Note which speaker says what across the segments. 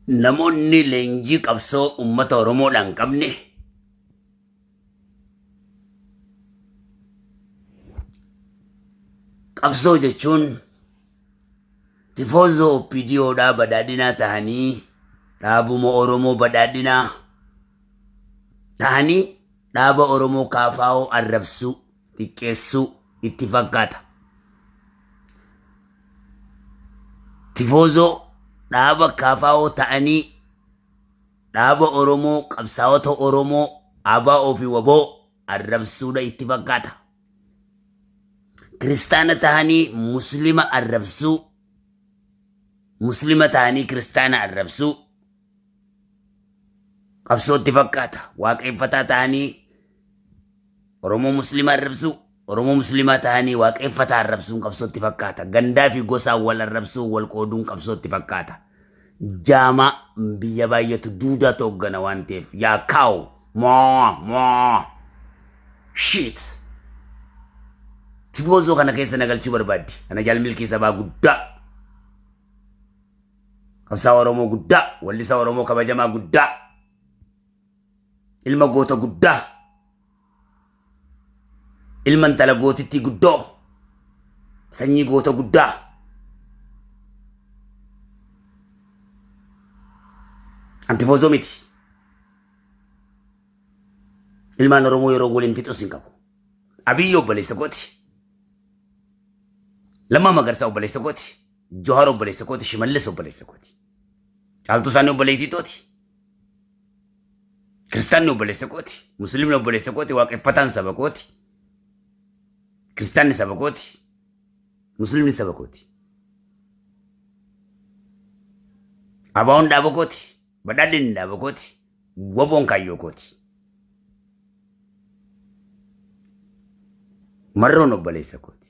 Speaker 1: namoonni leenjii qabsoo ummata Oromoodhaan qabne qabsoo jechuun tifoozoo OPDOdhaa badhaadhinaa tahanii dhaabuma Oromoo badhaadhinaa tahanii dhaaba Oromoo kaafaa'oo arrabsuu xiqqeessuu itti fakkaata. Tifoozoo dhaaba kaafaa'oo ta'anii dhaaba Oromoo qabsaa'ota Oromoo ABO fi WBO arrabsuudha itti fakkaata. Kiristaana tahanii muslima arrabsuu, muslima tahanii kiristaana arrabsuu qabsoo itti fakkaata. Waaqeffataa tahanii Oromoo muslima arrabsuu, Oromoo muslimaa tahanii waaqeffataa arrabsuun qabsoo itti fakkaata. Gandaa fi gosaan wal arrabsuu wal qooduun qabsoo itti fakkaata. Jaama biyya baay'eetu duudaa tooggana waan ta'eef yaa kaaw moo shit. Tifoozoo kana keessa nagalchuu barbaaddi. Ana jaalmilkii sabaa guddaa. Qabsaa Oromoo guddaa. Wallisaa Oromoo kabajamaa guddaa. Ilma goota guddaa. Ilma intala gootittii guddoo. Sanyii goota guddaa. Tifoozoo miti. Ilmaan Oromoo yeroo waliin fixus hin qabu. Abiyyi obboleessa kooti. Lammaa Magarsaa obboleessa kooti. Johaar obboleessa kooti. Shimallis obboleessa kooti. Caaltuu isaanii obboleettii tooti. Kiristaanni obboleessa kooti. Musliimni obboleessa kooti. Waaqeffataan saba kooti. Kiristaanni saba kooti. Musliimni saba kooti. ABO'n dhaaba kooti. Badhaadhinni dhaaba kooti. WBO'n kaayyoo kooti. Marroon obboleessa kooti.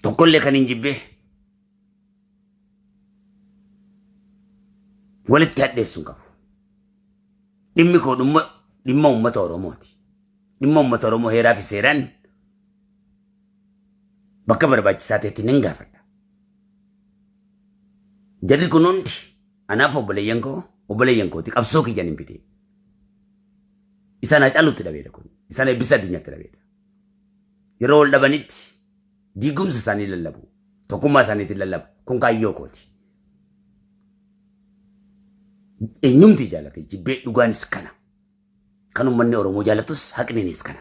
Speaker 1: Tokkollee kan hin jibbee walitti hadheessuun qabu. Dhimmi koo dhimma uummata Oromooti. Dhimma uummata Oromoo heeraa fi seeraan bakka barbaachisaa ta'etti nan gaafadha. Jarri kun hundi anaaf obboleeyyan kooti qabsoo kiyyan hin fide. Isaan hacaaluutti dhabeedha kun. Isaan eebbisa addunyaatti dhabeedha. Yeroo ol dhabanitti diigumsa isaanii lallabu. Tokkummaa isaaniitiin lallabu. Kun kaayyoo kooti. Eenyumti jaalate jibbee dhugaanis kana. Kan uummanni Oromoo jaalatus haqniinis kana.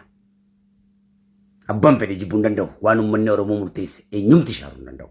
Speaker 1: Abbaan fedhe jibbuu hin danda'u. Waan uummanni Oromoo murteesse eenyumti shaaruu hin danda'u.